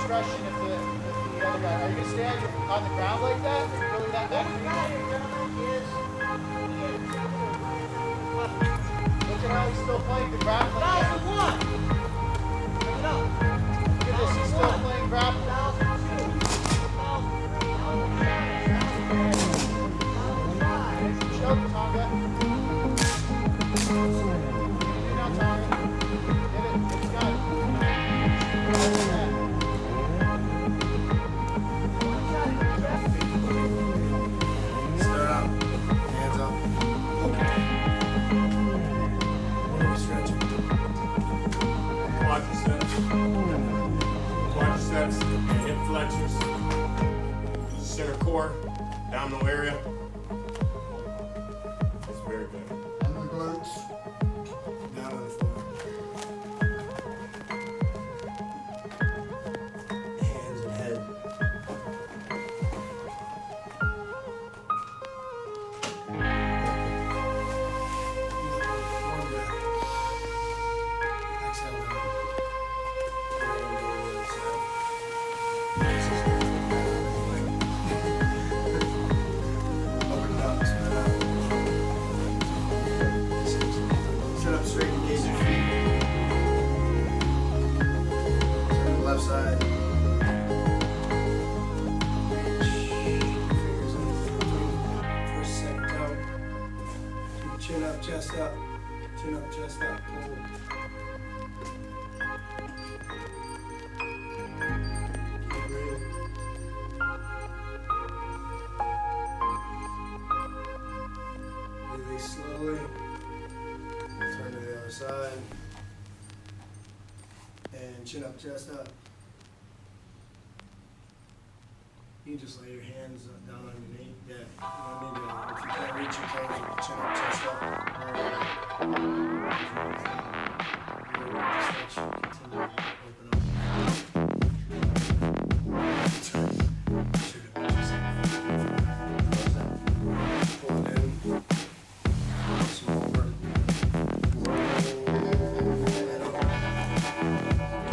discretion if the other guy. Are you gonna stay on the ground like that? Or really that back? Look at how he's still playing the grappling. 1,001. Look at this, he's still playing grappling. 1,003. Choke, Tonga. Now, Tonga. Get it. It's got it. Start up. Hands up. Okay. What are we stretching? Quadriceps and hip flexors. Center core, abdominal area. It's very good. And the glutes. Down on the floor. Hands and head. Exhale down. Open it up. Sit up straight, engage your feet. Turn to the left side. Reach. Fingers in between first, second toe. Keep your chin up, chest up. Chin up, chest up. Pull. Keep breathing. Release slowly. Turn to the other side. And chin up, chest up. You can just lay your hands down on your knee. Yeah, you don't need to. If you can't reach your toes, you can chin up, chest up. Just let you continue to open up. Pull it in. Some over. Head up.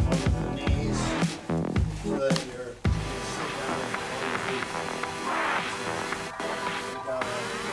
Onto the knees. So that you're sit down on your feet. Sit down on your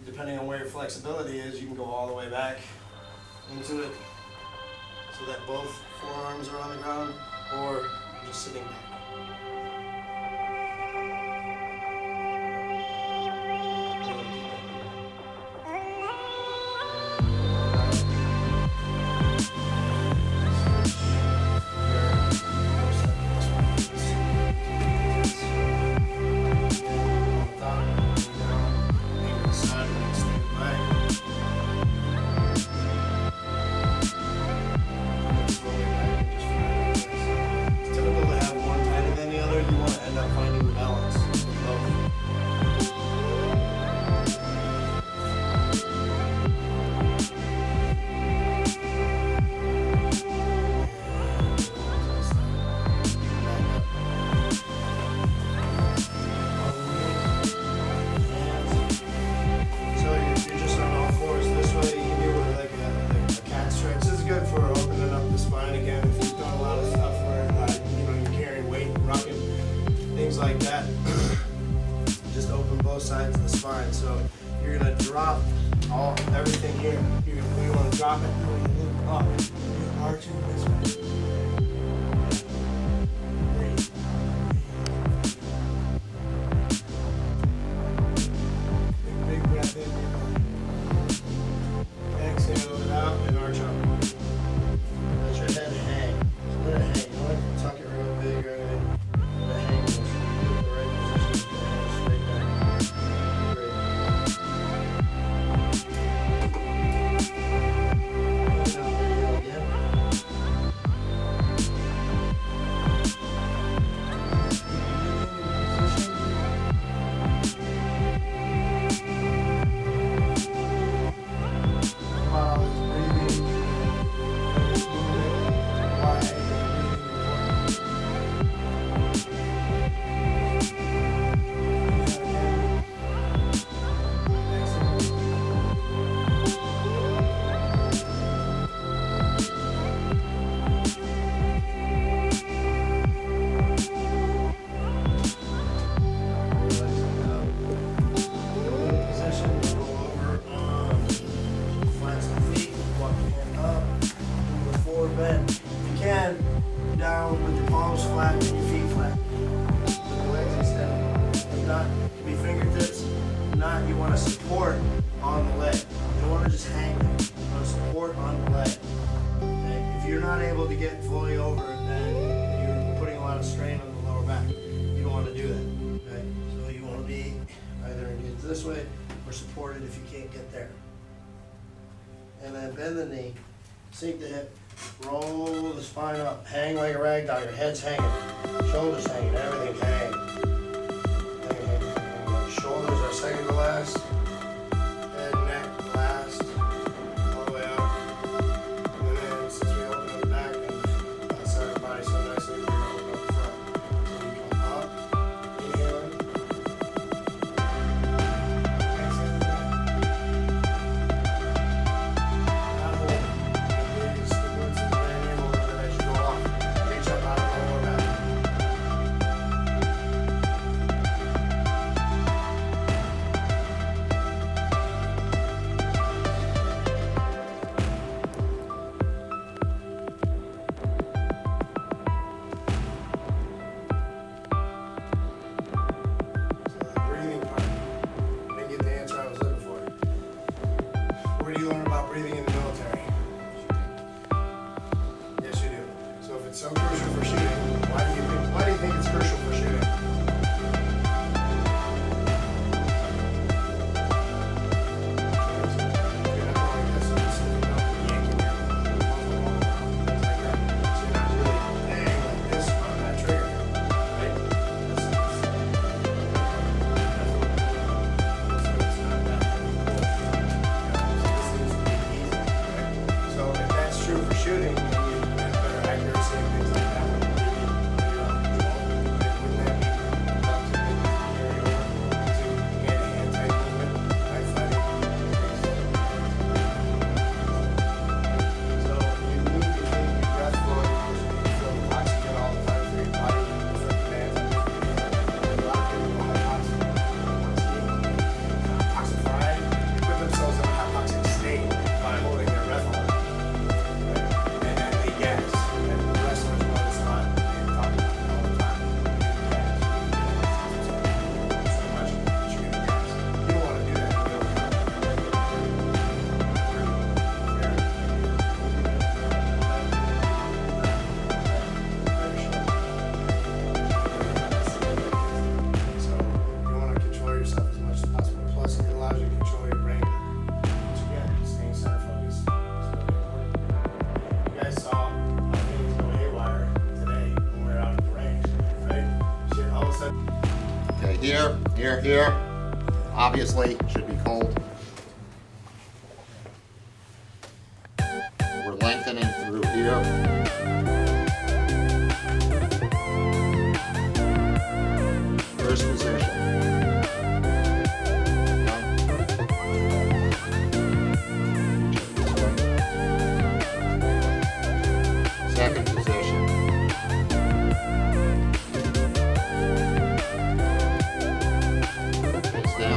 depending on where your flexibility is, you can go all the way back into it so that both forearms are on the ground, or just sitting back. Typical to have one both sides of the spine. So you're gonna drop everything here. You want to drop it and you loop up. You're arching this way. Breathe. Big breath in. Exhale it out and arch up. Let your head hang. So let it hang. You don't have to tuck it real big or anything. Let it hang. So you get the right position. Get the head straight back. Great. Bend. If you can, down with your palms flat and your feet flat. With the legs extended. If not, it can be fingertips. If not, you want to support on the leg. You don't want to just hang there. You want to support on the leg. Okay? If you're not able to get fully over, then you're putting a lot of strain on the lower back. You don't want to do that. Okay? So you want to be either engaged this way or supported if you can't get there. And then bend the knee, sink the hip. Roll the spine up, hang like a rag doll. Your head's hanging, shoulders hanging, everything's hanging. Shoulders are second to last, head, neck, last, all the way up. And then since we open up the back and that side of the body so nicely, we're going to open up the front. So you come up, inhaling, exhaling back. Not holding. Where do you learn about breathing in the military? Yes, you do. So if it's so crucial for shooting, why do you think it's crucial for shooting? Shooting, and you have better accuracy and things like that. You're on control. Wouldn't that be hand-to-hand type movement, knife fighting? So you need to keep your breath flowing because you need to feel oxygen all the time through your body, different demands. A lot of people have toxified, put themselves in a hypoxic state by holding their breath on. Okay, here, obviously should be cold. We're lengthening through here. First position. Second position. Face down.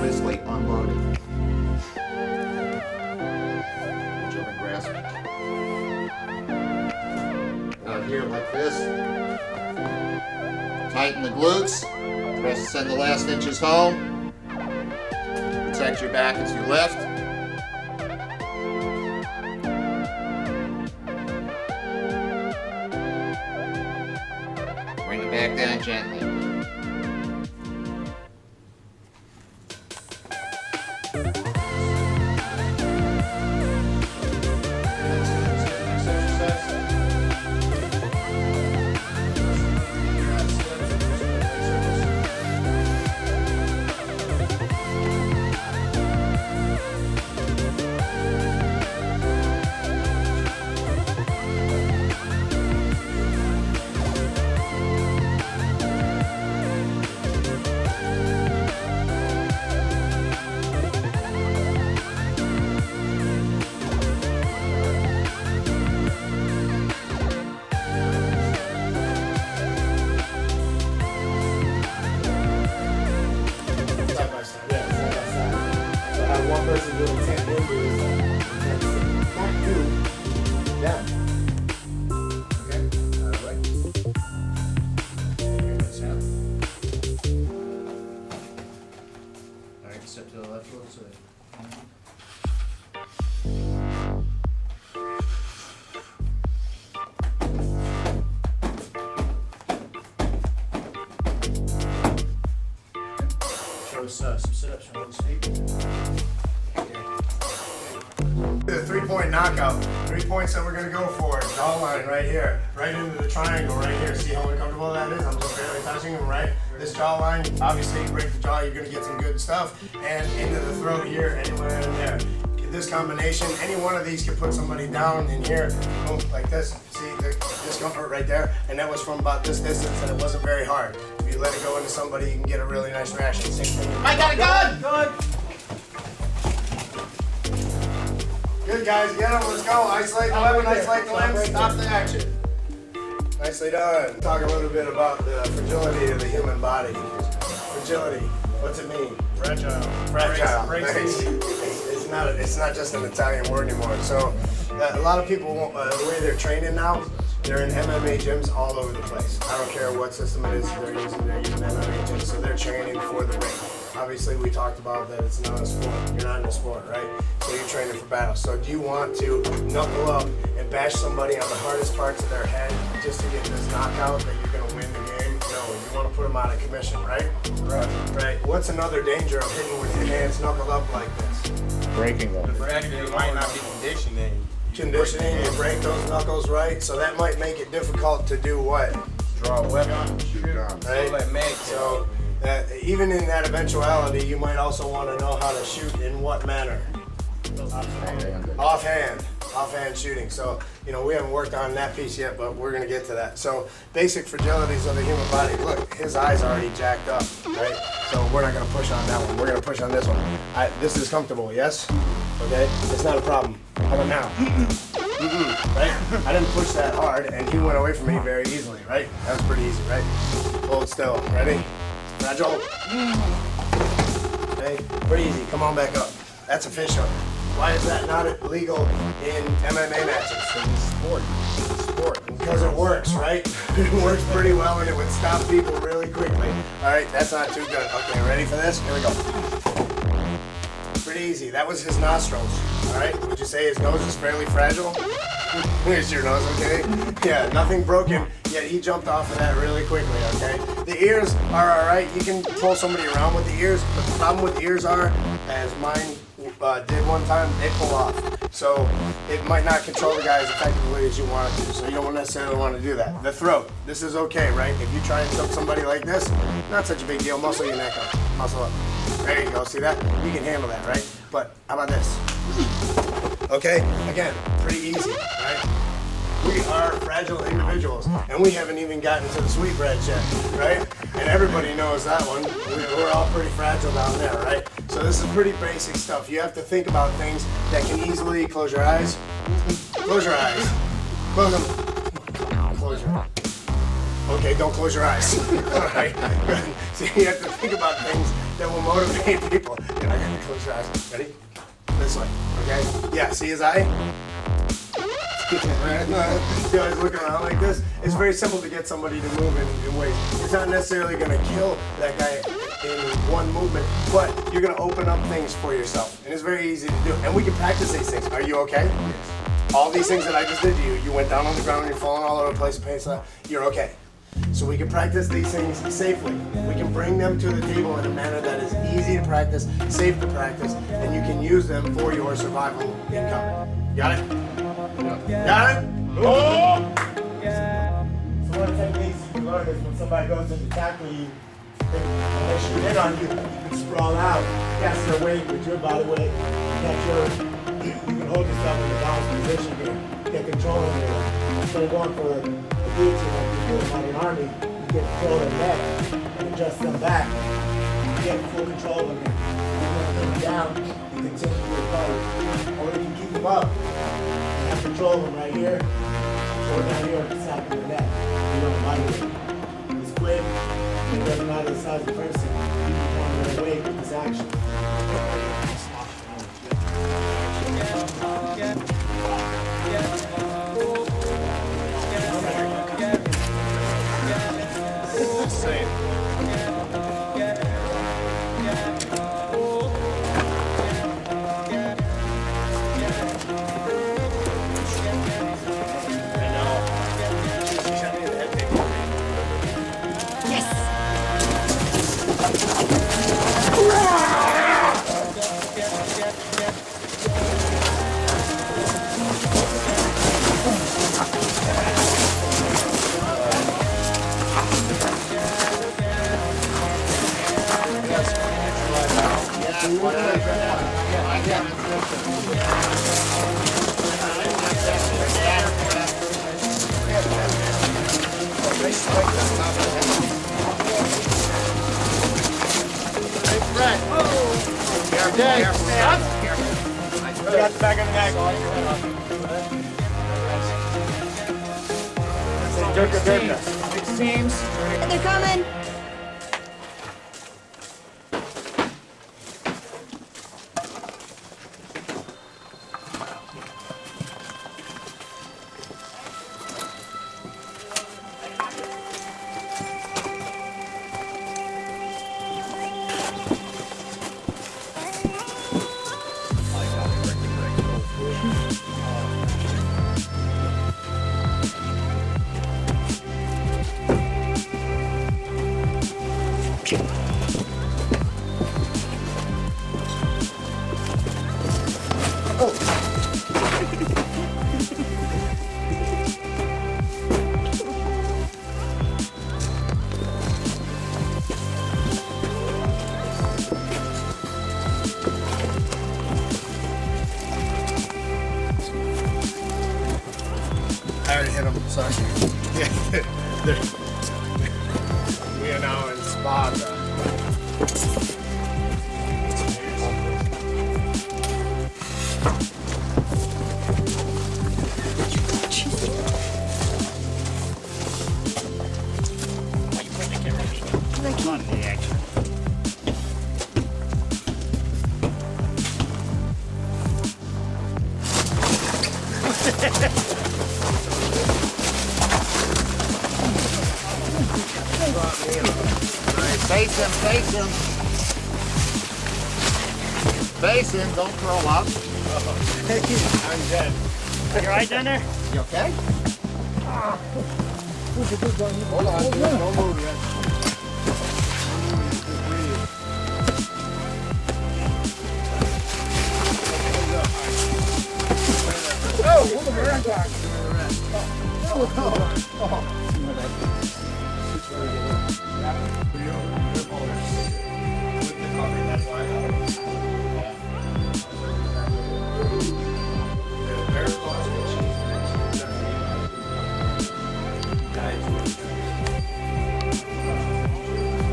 obviously unloaded. Jumping grasp. Out here like this. Tighten the glutes. Send the last inches home. Protect your back as you lift. Bring it back down gently. Side by side. Yeah, side by side. So have one person doing 10 hinges, not you, them. Okay? Out of the way. Okay, that's out. Alright, step to the left a little so that. Show us some sit-ups from those feet. The 3-point knockout. 3 points that we're gonna go for. Jawline right here. Right into the triangle right here. See how uncomfortable that is? I'm just barely touching them, right? This jawline, obviously you break the jaw, you're gonna get some good stuff. And into the throat here, anywhere in there. This combination, any one of these can put somebody down in here, boom, like this. See the discomfort right there? And that was from about this distance and it wasn't very hard. If you let it go into somebody, you can get a really nice reaction. Same thing. I got a gun! Good. Good guys, get them, let's go. Isolate the limb, isolate the limb, stop the action. Nicely done. Talk a little bit about the fragility of the human body. Fragility, what's it mean? Fragile. Fragile. Breaks Nice. It's not just an Italian word anymore. So a lot of people, the way they're training now, they're in MMA gyms all over the place. I don't care what system it is they're using MMA gyms. So they're training for the ring. Obviously, we talked about that it's not a sport. You're not in a sport, right? So you're training for battle. So do you want to knuckle up and bash somebody on the hardest parts of their head just to get this knockout that you're going to win the game? No, you want to put them out of commission, right? Right. What's another danger of hitting with your hands knuckled up like this? Breaking them. The fact that it might not be conditioning. Conditioning, you break those knuckles, right? So that might make it difficult to do what? Draw a weapon. Shoot guns. Right? Let Meg So even in that eventuality, you might also want to know how to shoot in what manner? Offhand shooting. So, you know, we haven't worked on that piece yet, but we're going to get to that. So, basic fragilities of the human body. Look, his eye's already jacked up, right? So we're not going to push on that one. We're going to push on this one. This is comfortable, yes? Okay? It's not a problem. How about now? Right? I didn't push that hard, and he went away from me very easily, right? That was pretty easy, right? Hold still. Ready? Fragile. Okay? Pretty easy. Come on back up. That's official. Why is that not illegal in MMA matches? Sport. Because it works, right? It works pretty well and it would stop people really quickly. Alright, that's not too good. Okay, ready for this? Here we go. Pretty easy. That was his nostrils. Alright, would you say his nose is fairly fragile? Here's your nose, okay? Yeah, nothing broken, yet he jumped off of that really quickly, okay? The ears are alright. You can pull somebody around with the ears, but the problem with the ears are, as mine did one time, they pull off. So it might not control the guy as effectively as you want it to. So you don't necessarily want to do that. The throat, this is okay, right? If you try and choke somebody like this, not such a big deal. Muscle your neck up, muscle up. There you go, see that? You can handle that, right? But how about this? Okay, again, pretty easy, right? We are fragile individuals, and we haven't even gotten to the sweetbreads yet, right? And everybody knows that one. We're all pretty fragile down there, right? So this is pretty basic stuff. You have to think about things that can easily close your eyes. Close your eyes. Close them. Close your eyes. Okay, don't close your eyes. All right. So you have to think about things that will motivate people. And I got to close your eyes. Ready? This way. Okay? Yeah, see his eye? He always looking around like this. It's very simple to get somebody to move in ways. It's not necessarily going to kill that guy in one movement, but you're going to open up things for yourself. And it's very easy to do. And we can practice these things. Are you okay? Yes. All these things that I just did to you, you went down on the ground and you're falling all over the place, you're okay. So we can practice these things safely. We can bring them to the table in a manner that is easy to practice, safe to practice, and you can use them for your survival income. Got it? Got it? Oh! So one of the techniques you can learn is when somebody goes to tackle you, and they shoot in on you, you can sprawl out, cast their weight with your body weight, you can hold yourself in a balanced position here, get control of it. Instead of going for the guillotine like you do in modern army, you get control of their neck and adjust them back. You get full control of them. You can put them down, you continue to recover. Or you can keep them up. Have control of them right here, or down here at the top of the neck. You don't body weight. It's quick, it doesn't matter the size of the person. You can find their weight with this action. Insane. Got the back of the neck. Six teams. They're coming. I already hit him, sorry. We are now in Sparta. Face him, face him. Face him, don't throw up. I'm dead. You alright down there? You okay? Hold on, dude. Don't move yet. Oh, hold on, we're on top.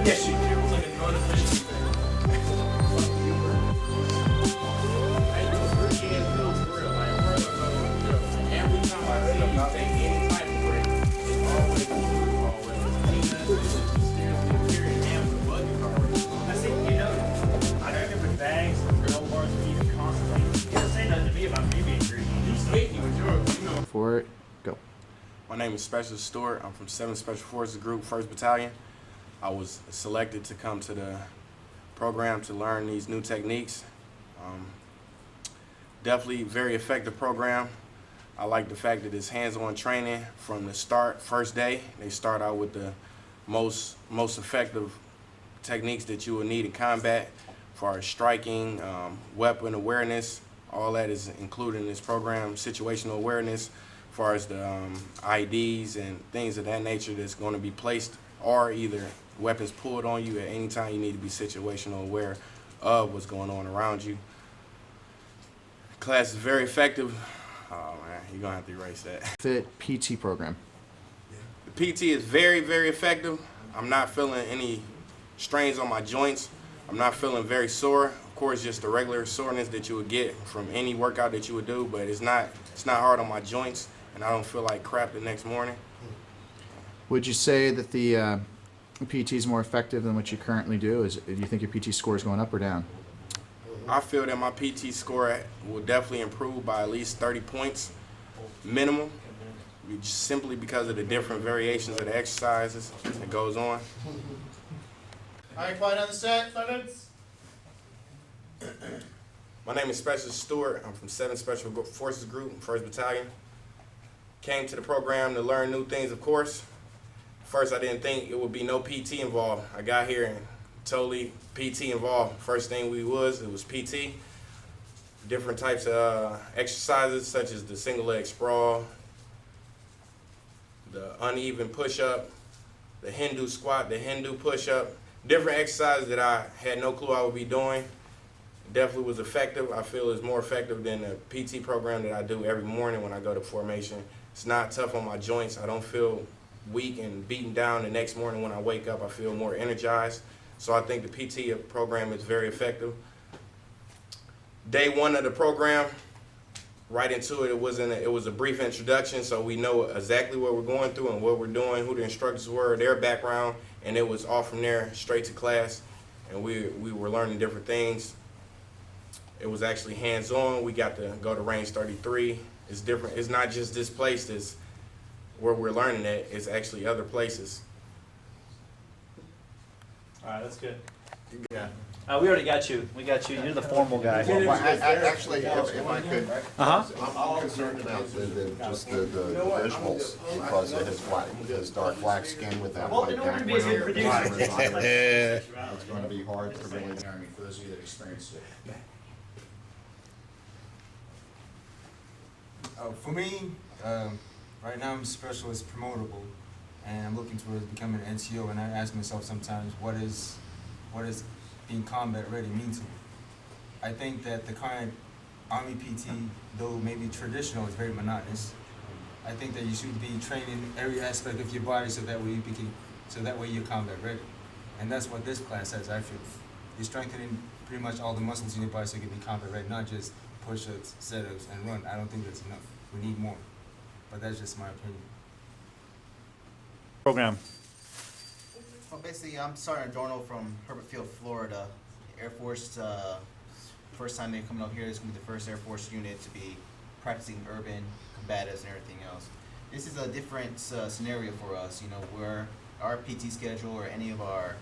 Yes, you do. It's like an artificial thing. I know it's really feels real. Like, every time I see you take any type of break, it's always name is Specialist Stewart. I'm from 7th Special Forces Group, 1st Battalion. I was selected to come to the program to learn these new techniques. Definitely very effective program. I like the fact that it's hands-on training from the start, first day. They start out with the most effective techniques that you will need in combat, as far as striking, weapon awareness. All that is included in this program. Situational awareness, as far as the IDs and things of that nature that's going to be placed, or either weapons pulled on you at any time. You need to be situational aware of what's going on around you. Class is very effective. Oh man, you're gonna have to erase that. Fit PT program. The PT is very, very effective. I'm not feeling any strains on my joints. I'm not feeling very sore. Of course, just the regular soreness that you would get from any workout that you would do, but it's not hard on my joints, and I don't feel like crap the next morning. Would you say that the PT is more effective than what you currently do? Do you think your PT score is going up or down? I feel that my PT score will definitely improve by at least 30 points minimum, just simply because of the different variations of the exercises that goes on. All right, quiet on the set. Silence. My name is Specialist Stewart. I'm from 7th Special Forces Group, 1st Battalion. Came to the program to learn new things, of course. First, I didn't think it would be no PT involved. I got here and totally PT involved. First thing it was PT. Different types of exercises, such as the single leg sprawl, the uneven push-up, the Hindu squat, the Hindu push-up. Different exercises that I had no clue I would be doing. Definitely was effective. I feel it's more effective than the PT program that I do every morning when I go to formation. It's not tough on my joints. I don't feel weak and beaten down the next morning when I wake up. I feel more energized. So I think the PT program is very effective. Day one of the program, right into it, it was a brief introduction, so we know exactly what we're going through and what we're doing, who the instructors were, their background, and it was all from there straight to class, and we were learning different things. It was actually hands-on. We got to go to range 33. It's different. It's not just this place that's where we're learning at. It's actually other places. All right, that's good. Yeah. We already got you. We got you. You're the formal guy. Well, actually, if I could, Uh-huh. I'm concerned about the visuals because of his dark black skin with that white background. It's going to be hard to really. For those of you that experienced it. For me, right now I'm specialist promotable, and I'm looking towards becoming an NCO. And I ask myself sometimes, what is being combat ready mean to me? I think that the current Army PT, though maybe traditional, is very monotonous. I think that you should be training every aspect of your body so that way you're combat ready. And that's what this class has. I feel you're strengthening pretty much all the muscles in your body so you can be combat ready, not just push-ups, set-ups, and run. I don't think that's enough. We need more. But that's just my opinion. Program. Well, basically, I'm Sergeant Dorno from Herbert Field, Florida. Air Force, first time they're coming up here. This is going to be the first Air Force unit to be practicing urban combatives and everything else. This is a different scenario for us, you know, where our PT schedule or any of our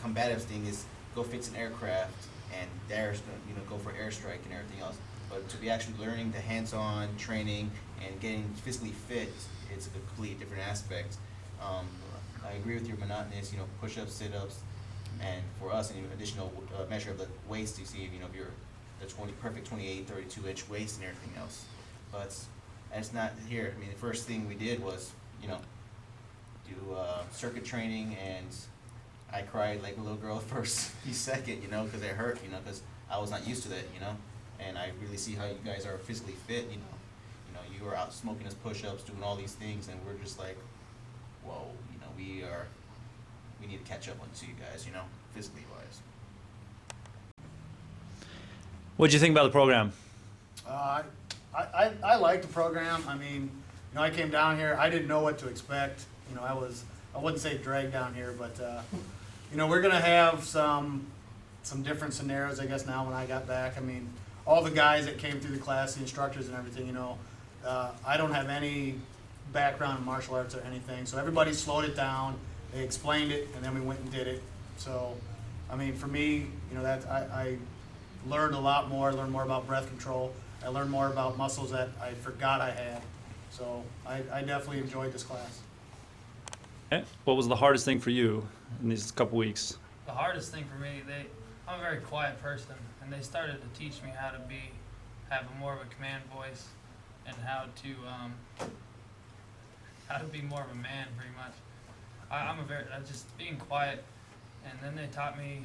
combatives thing is go fix an aircraft and there's, you know, go for airstrike and everything else. But to be actually learning the hands-on training and getting physically fit, it's a completely different aspect. I agree with your monotonous, you know, push-ups, sit-ups, and for us, an additional measure of the waist to see, you know, if you're the perfect 28, 32-inch waist and everything else. But that's not here. I mean, the first thing we did was, you know, do circuit training, and I cried like a little girl the first second, you know, because it hurt, you know, because I was not used to that, you know. And I really see how you guys are physically fit, you know. You were out smoking us push-ups, doing all these things, and we're just like, whoa, you know, we need to catch up to you guys, you know, physically wise. What'd you think about the program? I like the program. I mean, you know, I came down here, I didn't know what to expect. You know, I wouldn't say dragged down here, but you know, we're gonna have some different scenarios, I guess, now when I got back. I mean, all the guys that came through the class, the instructors and everything, you know, I don't have any background in martial arts or anything, so everybody slowed it down. They explained it, and then we went and did it. So, I mean, for me, you know, that I learned a lot more. Learned more about breath control. I learned more about muscles that I forgot I had. So, I definitely enjoyed this class. Okay. What was the hardest thing for you in these couple weeks? The hardest thing for me, I'm a very quiet person, and they started to teach me how to have more of a command voice, and how to be more of a man, pretty much. I'm just being quiet, and then they taught me,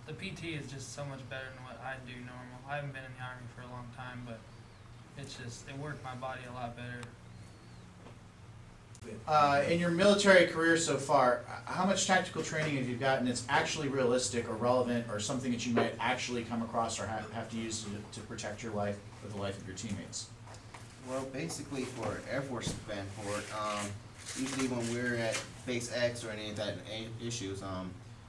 the PT is just so much better than what I do normal. I haven't been in the Army for a long time, but it worked my body a lot better. In your military career so far, how much tactical training have you gotten that's actually realistic or relevant or something that you might actually come across or have to use to protect your life or the life of your teammates? Well, basically for Air Force standpoint, usually when we're at base X or any of that issues,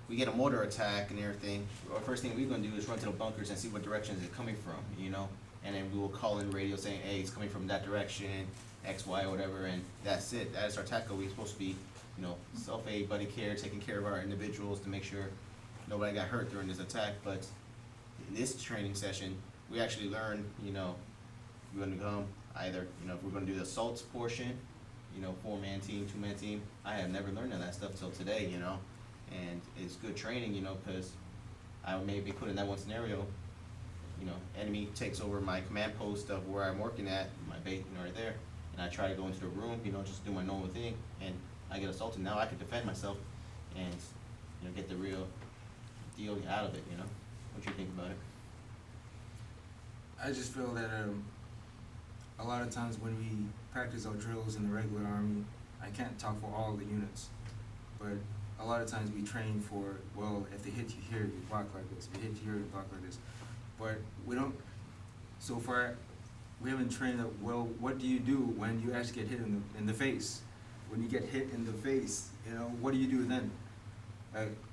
we get a mortar attack and everything. The first thing we're gonna do is run to the bunkers and see what direction it's coming from, you know? And then we will call in the radio saying, hey, it's coming from that direction, X, Y, or whatever, and that's it. That is our tactical. We're supposed to be, you know, self-aid, buddy care, taking care of our individuals to make sure nobody got hurt during this attack. But in this training session, we actually learn, you know, we're gonna come either, you know, if we're gonna do the assaults portion, you know, 4-man team, 2-man team. I have never learned of that stuff till today, you know, and it's good training, you know, because I may be put in that one scenario, you know, enemy takes over my command post of where I'm working at, my base, you know, right there, and I try to go into the room, you know, just do my normal thing, and I get assaulted. Now I can defend myself and, you know, get the real deal out of it, you know. What you think about it? I just feel that a lot of times when we practice our drills in the regular Army, I can't talk for all the units, but a lot of times we train for, well, if they hit you here, you block like this. If they hit you here, you block like this. But we don't, so far, we haven't trained up, well, what do you do when you actually get hit in the face? When you get hit in the face, you know, what do you do then?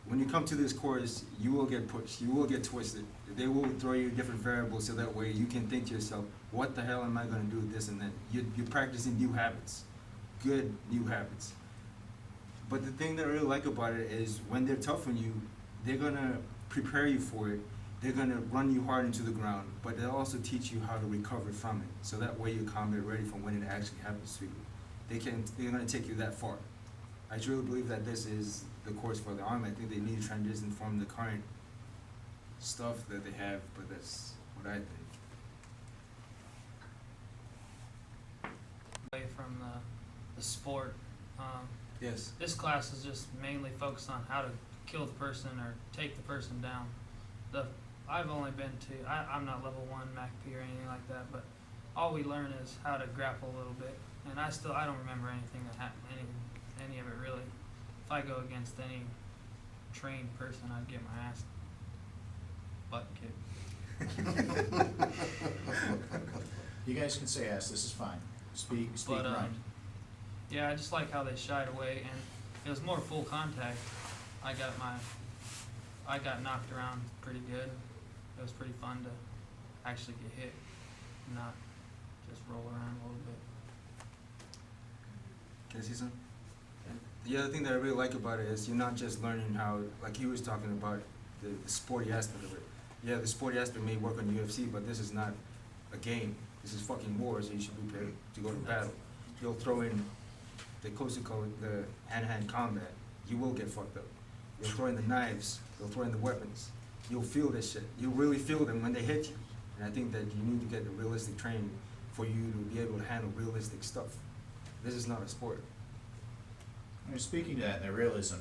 When you come to this course, you will get pushed, you will get twisted. They will throw you different variables so that way you can think to yourself, what the hell am I gonna do with this and then? You're practicing new habits, good new habits. But the thing that I really like about it is when they're tough on you, they're gonna prepare you for it. They're gonna run you hard into the ground, but they'll also teach you how to recover from it. So that way you're combat ready for when it actually happens to you. They're gonna take you that far. I truly believe that this is the course for the Army. I think they need to transition from the current stuff that they have, but that's what I think. Away from the sport. Yes. This class is just mainly focused on how to kill the person or take the person down. I've only been to, I'm not level 1 MACP or anything like that, but all we learn is how to grapple a little bit. And I don't remember anything that happened, any of it really. If I go against any trained person, I'd get my ass butt kicked. You guys can say yes, this is fine. Speak But, right. yeah, I just like how they shied away, and it was more full contact. I got knocked around pretty good. It was pretty fun to actually get hit, not just roll around a little bit. Can I see some? The other thing that I really like about it is you're not just learning how, like he was talking about, the sporty aspect of it. Yeah, the sporty aspect may work on UFC, but this is not a game. This is fucking war, so you should be prepared to go to battle. You'll throw in, they closely call it the hand-to-hand combat. You will get fucked up. You'll throw in the knives, you'll throw in the weapons. You'll feel this shit. You'll really feel them when they hit you. And I think that you need to get the realistic training for you to be able to handle realistic stuff. This is not a sport. I mean, speaking to that, the realism,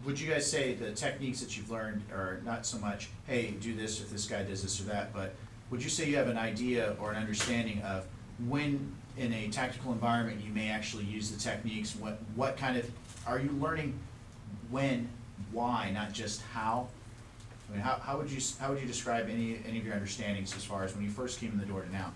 would you guys say the techniques that you've learned are not so much, hey, do this if this guy does this or that, but would you say you have an idea or an understanding of when in a tactical environment you may actually use the techniques? What kind of, are you learning when, why, not just how? I mean, how would you describe any of your understandings as far as when you first came in the door to now?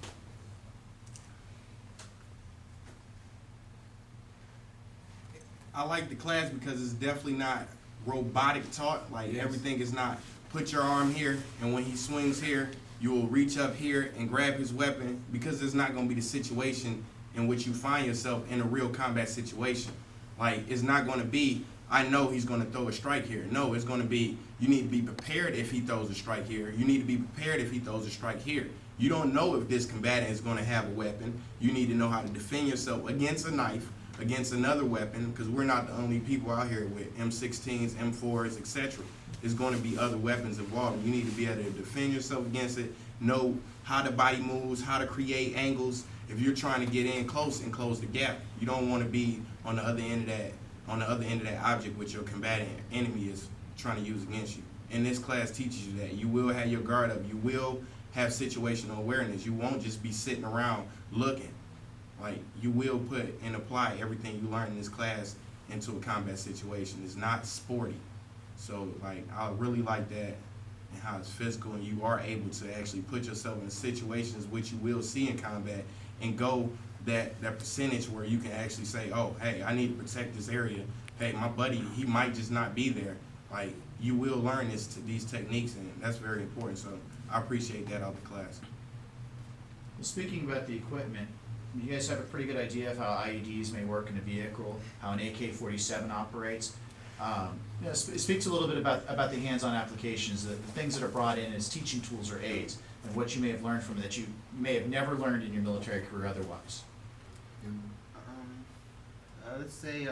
I like the class because it's definitely not robotic taught. Like everything is not put your arm here and when he swings here, you will reach up here and grab his weapon, because it's not going to be the situation in which you find yourself in a real combat situation. Like, it's not going to be, I know he's going to throw a strike here. No, it's going to be, you need to be prepared if he throws a strike here. You need to be prepared if he throws a strike here. You don't know if this combatant is going to have a weapon. You need to know how to defend yourself against a knife, against another weapon, because we're not the only people out here with M16s, M4s, etc. There's going to be other weapons involved. You need to be able to defend yourself against it, know how the body moves, how to create angles. If you're trying to get in close and close the gap, you don't want to be on the other end of that object which your combatant enemy is trying to use against you. And this class teaches you that. You will have your guard up. You will have situational awareness. You won't just be sitting around looking. Like, you will put and apply everything you learn in this class into a combat situation. It's not sporty. So, like, I really like that and how it's physical, and you are able to actually put yourself in situations which you will see in combat and go that percentage where you can actually say, oh, hey, I need to protect this area. Hey, my buddy, he might just not be there. Like, you will learn these techniques, and that's very important. So I appreciate that out of the class. Well, speaking about the equipment, you guys have a pretty good idea of how IEDs may work in a vehicle, how an AK-47 operates. It speaks a little bit about the hands-on applications, the things that are brought in as teaching tools or aids, and what you may have learned from it that you may have never learned in your military career otherwise. Let's say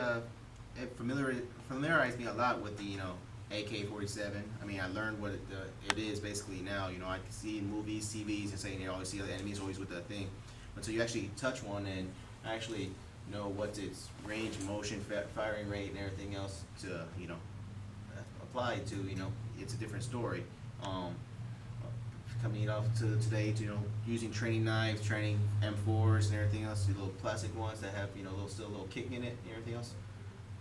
it familiarized me a lot with the AK-47. I mean, I learned what it is basically now. I can see in movies, TVs, and saying always see the enemies always with that thing. Until you actually touch one and actually know what's its range, motion, firing rate, and everything else to apply to, it's a different story. Coming off to today to using training knives, training M4s and everything else, the little plastic ones that have still a little kick in it and everything else.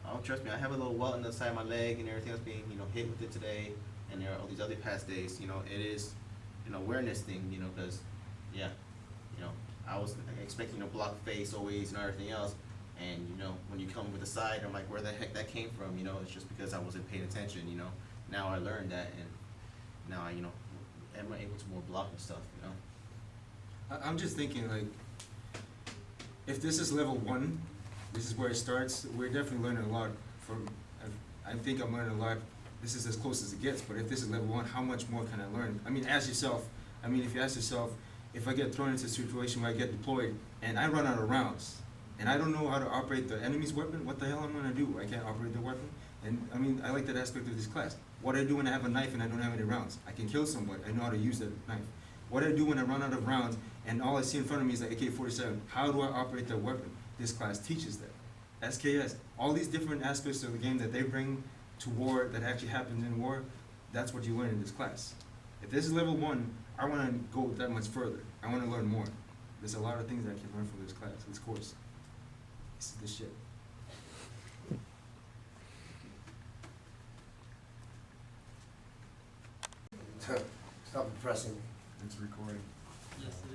Oh, trust me, I have a little welt on the side of my leg and everything else being hit with it today, and there are all these other past days. It is an awareness thing, because I was expecting a block face always and everything else, and when you come with the side, I'm like, where the heck that came from? It's just because I wasn't paying attention. Now I learned that, and now I am able to more block and stuff. I'm just thinking, like, if this is level 1, this is where it starts, we're definitely learning a lot from, I think I'm learning a lot. This is as close as it gets, but if this is level 1, how much more can I learn? I mean, ask yourself, if you ask yourself, if I get thrown into a situation where I get deployed and I run out of rounds, and I don't know how to operate the enemy's weapon, what the hell I'm gonna do? I can't operate the weapon. And I like that aspect of this class. What do I do when I have a knife and I don't have any rounds? I can kill somebody, I know how to use that knife. What do I do when I run out of rounds and all I see in front of me is the AK-47? How do I operate that weapon? This class teaches that. SKS, all these different aspects of the game that they bring to war that actually happens in war, that's what you learn in this class. If this is level 1, I want to go that much further. I want to learn more. There's a lot of things that I can learn from this class, this course. This is the shit. Stop impressing me. It's recording. Yes, it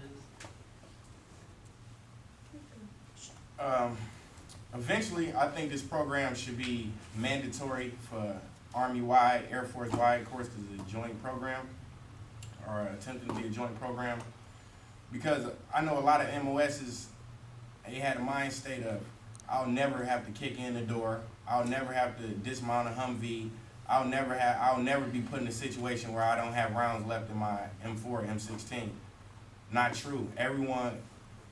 is. Eventually, I think this program should be mandatory for Army-wide, Air Force-wide, of course, because it's a joint program, or attempting to be a joint program. Because I know a lot of MOSs, they had a mind state of, I'll never have to kick in the door, I'll never have to dismount a Humvee, I'll never be put in a situation where I don't have rounds left in my M4, M16. Not true.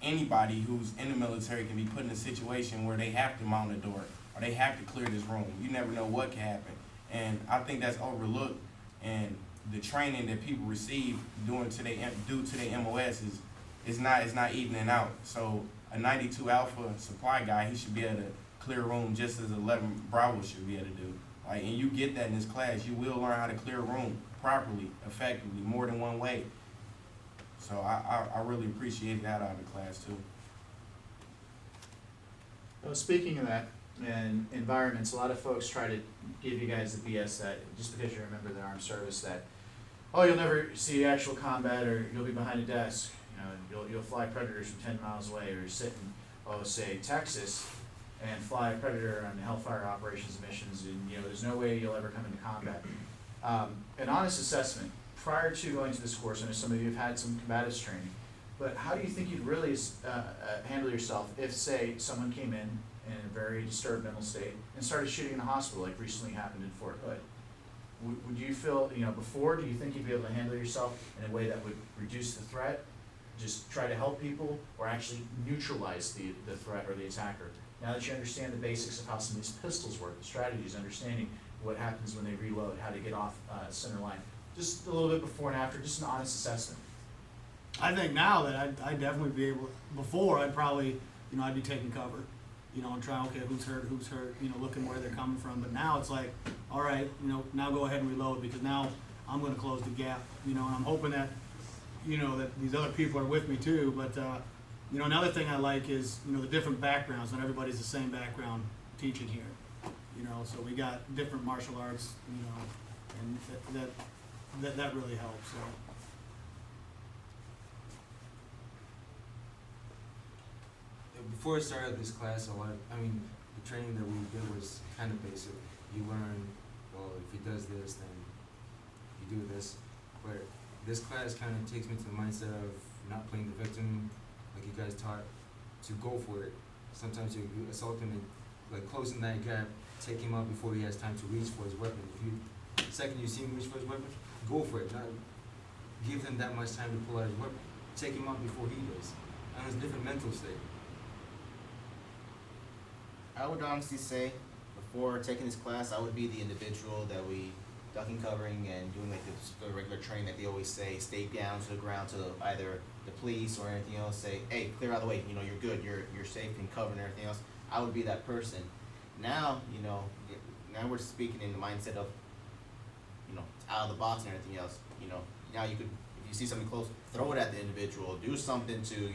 Anybody who's in the military can be put in a situation where they have to mount a door or they have to clear this room. You never know what can happen. And I think that's overlooked, and the training that people receive due to their MOS is not evening out. So a 92 Alpha supply guy, he should be able to clear a room just as 11 Bravo should be able to do. And you get that in this class. You will learn how to clear a room properly, effectively, more than one way. So I really appreciate that out of the class too. Well, speaking of that, and environments, a lot of folks try to give you guys the BS that just because you're a member of the armed service that, oh, you'll never see actual combat, or you'll be behind a desk, you'll fly predators from 10 miles away, or sit in, say, Texas, and fly a predator on Hellfire operations missions, and there's no way you'll ever come into combat. An honest assessment, prior to going to this course, I know some of you have had some combatives training, but how do you think you'd really handle yourself if, say, someone came in a very disturbed mental state and started shooting in a hospital, like recently happened in Fort Hood? Would you feel, before, do you think you'd be able to handle yourself in a way that would reduce the threat, just try to help people, or actually neutralize the threat or the attacker? Now that you understand the basics of how some of these pistols work, the strategies, understanding what happens when they reload, how to get off center line, just a little bit before and after, just an honest assessment. I think now that I'd definitely be able, before I'd probably, I'd be taking cover, and trying, okay, who's hurt, looking where they're coming from. But now it's like, all right, now go ahead and reload, because now I'm gonna close the gap, and I'm hoping that, that these other people are with me too. But, another thing I like is, the different backgrounds. Not everybody's the same background teaching here, so we got different martial arts, and that really helps, so. Before I started this class, the training that we did was kind of basic. You learn, well, if he does this, then you do this. But this class kind of takes me to the mindset of not playing the victim, like you guys taught, to go for it. Sometimes you assault him and like closing that gap, take him out before he has time to reach for his weapon. The second you see him reach for his weapon, go for it. Not give him that much time to pull out his weapon. Take him out before he does. And it's a different mental state. I would honestly say, before taking this class, I would be the individual that we ducking, covering, and doing like the regular training that they always say, stay down to the ground to either the police or anything else, say, hey, clear out of the way, you're good, you're safe and covered and everything else. I would be that person. Now, now we're speaking in the mindset of, out of the box and everything else. Now you could, if you see something close, throw it at the individual, do something to,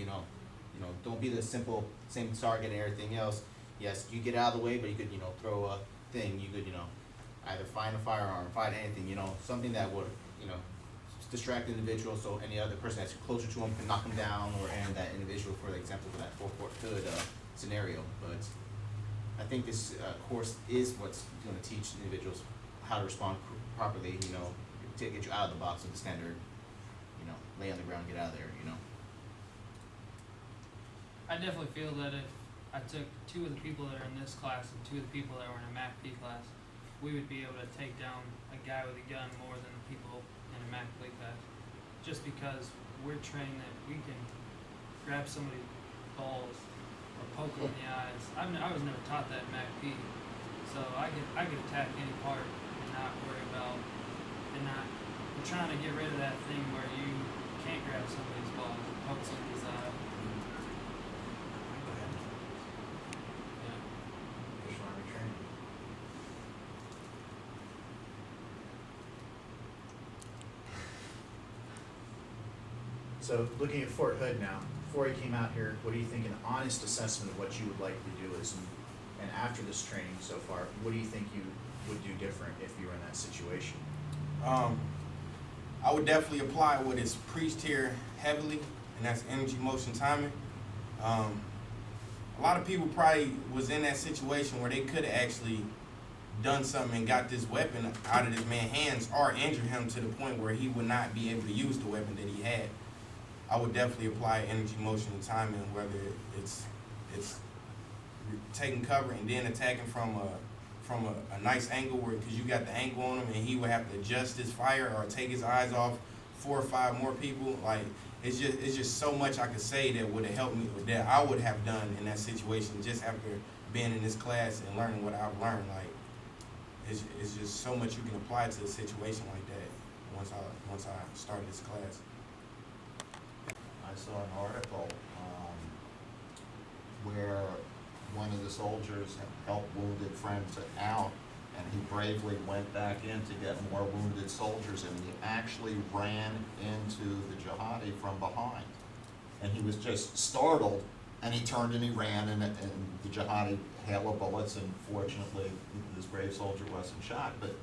don't be the simple same target and everything else. Yes, you get out of the way, but you could, throw a thing. You could, either find a firearm, find anything, something that would, distract the individual so any other person that's closer to him can knock him down or end that individual, for example, for that Fort Hood scenario. But I think this course is what's going to teach individuals how to respond properly, to get you out of the box of the standard, lay on the ground, get out of there, I definitely feel that if I took two of the people that are in this class and two of the people that were in a MACP class, we would be able to take down a guy with a gun more than the people in a MACP class. Just because we're trained that we can grab somebody's balls or poke them in the eyes. I was never taught that in MACP, so I could attack any part and not worry about, and not, we're trying to get rid of that thing where you can't grab somebody's balls or poke somebody's eye. So looking at Fort Hood now, before he came out here, what do you think an honest assessment of what you would likely do is? And after this training so far, what do you think you would do different if you were in that situation? I would definitely apply what is preached here heavily, and that's energy, motion, timing. A lot of people probably was in that situation where they could have actually done something and got this weapon out of this man's hands or injured him to the point where he would not be able to use the weapon that he had. I would definitely apply energy, motion, and timing, whether it's taking cover and then attacking from a nice angle, where because you got the angle on him and he would have to adjust his fire or take his eyes off 4 or 5 more people. Like it's just so much I could say that would have helped me, that I would have done in that situation just after being in this class and learning what I've learned. Like it's just so much you can apply to a situation like that once I started this class. I saw an article where one of the soldiers helped wounded friends out, and he bravely went back in to get more wounded soldiers, and he actually ran into the jihadi from behind. And he was just startled, and he turned and he ran, and the jihadi hail of bullets, and fortunately this brave soldier wasn't shot. But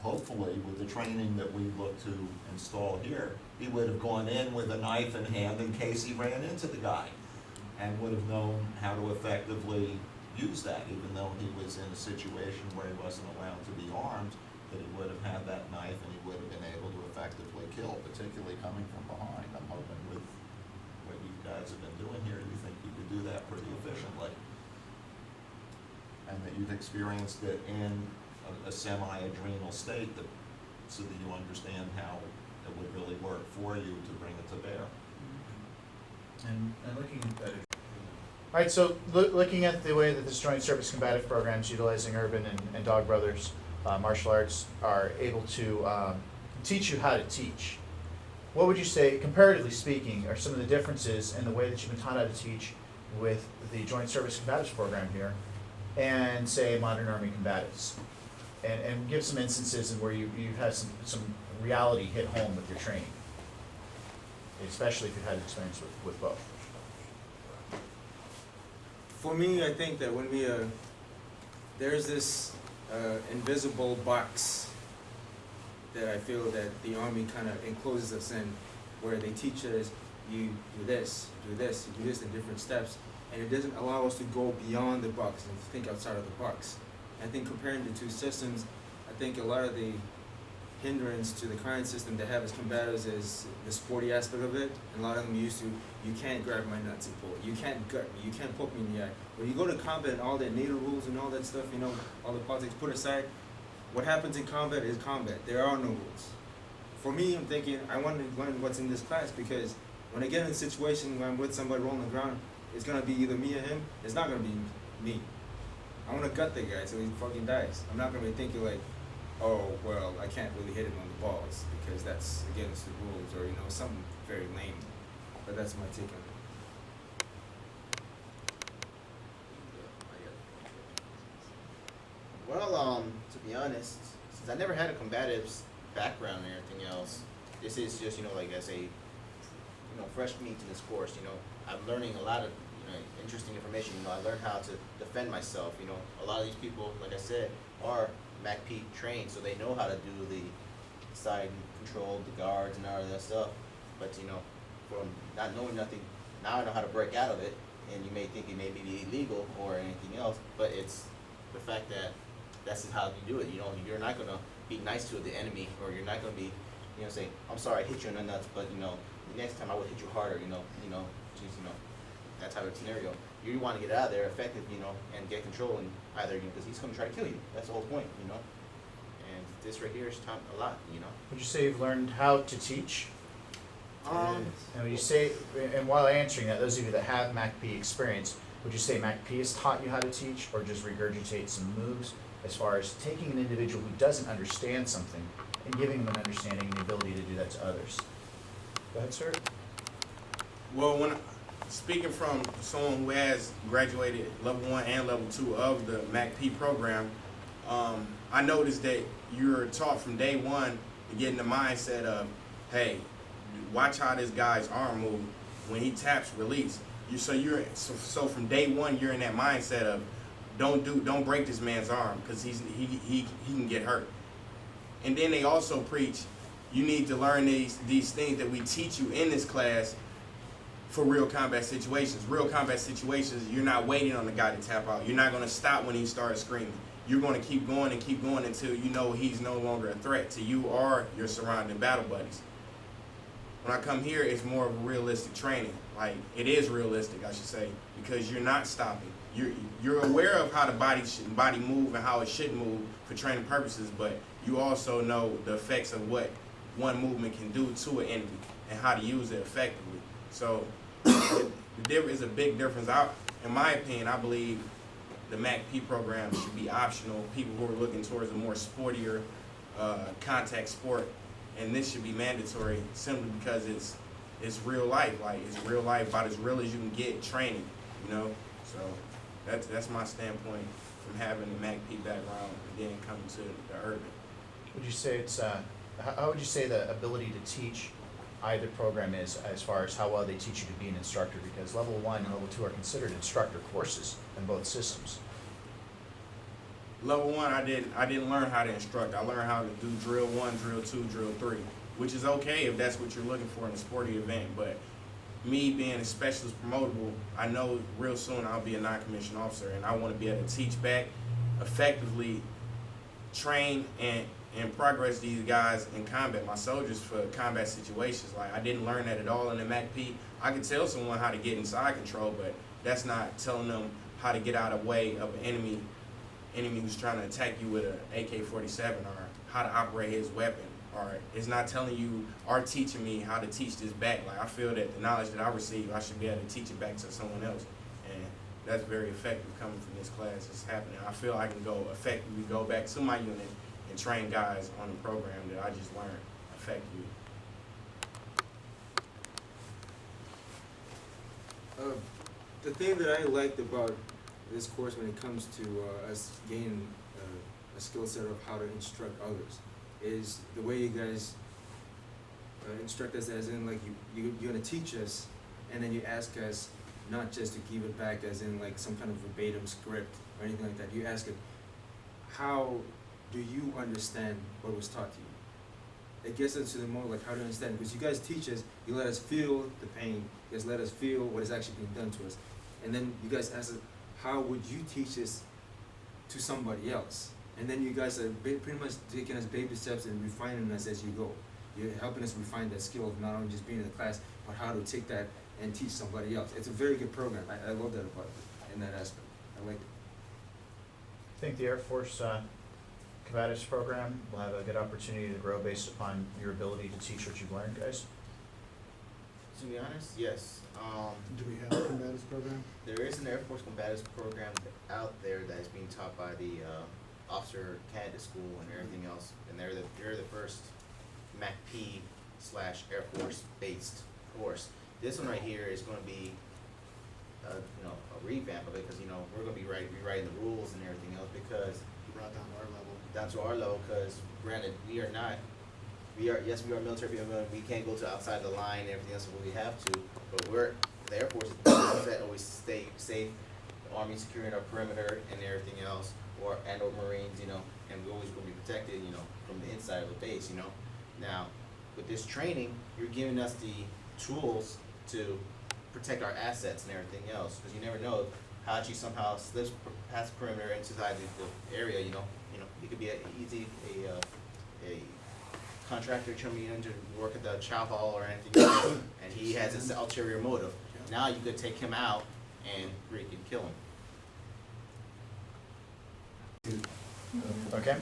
hopefully, with the training that we look to install here, he would have gone in with a knife in hand in case he ran into the guy, and would have known how to effectively use that, even though he was in a situation where he wasn't allowed to be armed, that he would have had that knife and he would have been able to effectively kill, particularly coming from behind. I'm hoping with what you guys have been doing here, you think you could do that pretty efficiently. And that you've experienced it in a semi-adrenal state so that you understand how it would really work for you to bring it to bear. And looking at it. All right, so looking at the way that this Joint Service Combative programs utilizing Urban and Dog Brothers martial arts are able to teach you how to teach, what would you say, comparatively speaking, are some of the differences in the way that you've been taught how to teach with the Joint Service Combatives program here and, say, Modern Army Combatives? And give some instances in where you've had some reality hit home with your training, especially if you've had experience with both. For me, I think that when we there's this invisible box that I feel that the Army kind of encloses us in, where they teach us, you do this, you do this, you do this in different steps, and it doesn't allow us to go beyond the box and think outside of the box. I think comparing the two systems, I think a lot of the hindrance to the current system they have as combatives is the sporty aspect of it. And a lot of them used to, you can't grab my nuts and pull, you can't gut me, you can't poke me in the eye. When you go to combat and all the NATO rules and all that stuff, you know, all the politics put aside, what happens in combat is combat. There are no rules. For me, I'm thinking, I want to learn what's in this class, because when I get in a situation where I'm with somebody rolling the ground, it's going to be either me or him. It's not going to be me. I want to gut the guy till he fucking dies. I'm not going to be thinking like, oh, well, I can't really hit him on the balls because that's against the rules, or, you know, something very lame. But that's my take on it. Well, to be honest, since I never had a combatives background and everything else, this is just, you know, like as a, you know, fresh meat to this course. You know, I'm learning a lot of, you know, interesting information. You know, I learned how to defend myself. You know, a lot of these people, like I said, are MACP trained, so they know how to do the side control, the guards, and all of that stuff. But, you know, from not knowing nothing, now I know how to break out of it. And you may think it may be illegal or anything else, but it's the fact that that's how you do it. You know, you're not gonna be nice to the enemy, or you're not gonna be, you know, say, I'm sorry I hit you in the nuts, but, you know, the next time I would hit you harder. You know, geez, you know, that type of scenario. You want to get out of there effective, you know, and get control, and either, you know, because he's gonna try to kill you. That's the whole point, you know. And this right here is taught a lot, you know. Would you say you've learned how to teach? Um, And would you say, and while answering that, those of you that have MACP experience, would you say MACP has taught you how to teach, or just regurgitate some moves as far as taking an individual who doesn't understand something and giving them an understanding and the ability to do that to others? Go ahead, sir. Well, when speaking from someone who has graduated level 1 and level 2 of the MACP program, I noticed that you're taught from day one to get in the mindset of, hey, watch how this guy's arm move. When he taps, release. So from day one, you're in that mindset of, don't break this man's arm, because he can get hurt. And then they also preach, you need to learn these things that we teach you in this class for real combat situations. Real combat situations, you're not waiting on the guy to tap out. You're not going to stop when he starts screaming. You're going to keep going until you know he's no longer a threat to you or your surrounding battle buddies. When I come here, it's more of a realistic training. Like, it is realistic, I should say, because you're not stopping. You're aware of how the body move and how it should move for training purposes, but you also know the effects of what one movement can do to an enemy and how to use it effectively. So there is a big difference. In my opinion, I believe the MACP program should be optional. People who are looking towards a more sportier contact sport, and this should be mandatory simply because it's real life. Like, it's real life, about as real as you can get training, you know. So that's my standpoint from having the MACP background and then coming to the urban. Would you say it's how would you say the ability to teach either program is, as far as how well they teach you to be an instructor? Because level 1 and level 2 are considered instructor courses in both systems. Level 1, I didn't learn how to instruct. I learned how to do drill 1, drill 2, drill 3, which is okay if that's what you're looking for in a sporting event. But me being a specialist promotable, I know real soon I'll be a non-commissioned officer, and I want to be able to teach back, effectively train, and and progress these guys in combat, my soldiers, for combat situations. Like, I didn't learn that at all in the MACP. I could tell someone how to get inside control, but that's not telling them how to get out of the way of an enemy who's trying to attack you with an AK-47, or how to operate his weapon. Or it's not telling you or teaching me how to teach this back. Like, I feel that the knowledge that I receive, I should be able to teach it back to someone else. And that's very effective coming from this class. It's happening. I feel I can go effectively go back to my unit and train guys on the program that I just learned effectively. The thing that I liked about this course when it comes to us gaining a skill set of how to instruct others is the way you guys instruct us, as in like you're gonna teach us, and then you ask us not just to give it back as in like some kind of verbatim script or anything like that. You ask it, how do you understand what was taught to you? It gets us to the more like how to understand, because you guys teach us, you let us feel the pain, you guys let us feel what is actually being done to us, and then you guys ask us, how would you teach this to somebody else? And then you guys are pretty much taking us baby steps and refining us as you go. You're helping us refine that skill of not only just being in the class, but how to take that and teach somebody else. It's a very good program. I love that about it in that aspect. I like it. I think the Air Force Combatives program will have a good opportunity to grow based upon your ability to teach what you've learned, guys. To be honest, yes. Do we have a combatives program? There is an Air Force Combatives program out there that is being taught by the Officer Candidate School and everything else, and they're the first MACP/Air Force based course. This one right here is going to be a revamp of it, because we're going to be rewriting the rules and everything else, because Brought down to our level. down to our level. Because granted, we are military people. We can't go to outside the line and everything else when we have to, but the Air Force is that always stay safe. The Army securing our perimeter and everything else, or Marines, and we always will be protected, from the inside of the base, Now, with this training, you're giving us the tools to protect our assets and everything else, because you never know how she somehow slips past the perimeter inside the area. It could be a contractor coming in to work at the chow hall or anything else, and he has this ulterior motive. Now you could take him out and freaking kill him. Okay,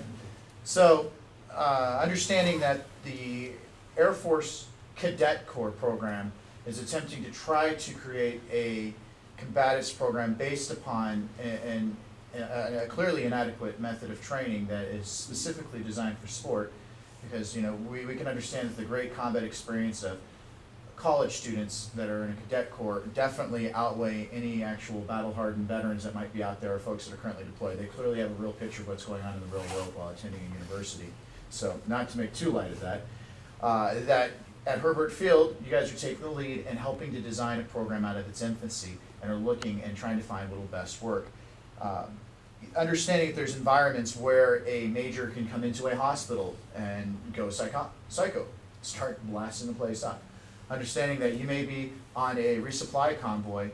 so understanding that the Air Force Cadet Corps program is attempting to try to create a combatives program based upon a clearly inadequate method of training that is specifically designed for sport, because we can understand that the great combat experience of college students that are in a cadet corps definitely outweigh any actual battle-hardened veterans that might be out there, or folks that are currently deployed. They clearly have a real picture of what's going on in the real world while attending a university. So, not to make too light of that, that at Herbert Field, you guys are taking the lead and helping to design a program out of its infancy, and are looking and trying to find what will best work. Understanding that there's environments where a major can come into a hospital and go psycho, start blasting the place up. Understanding that you may be on a resupply convoy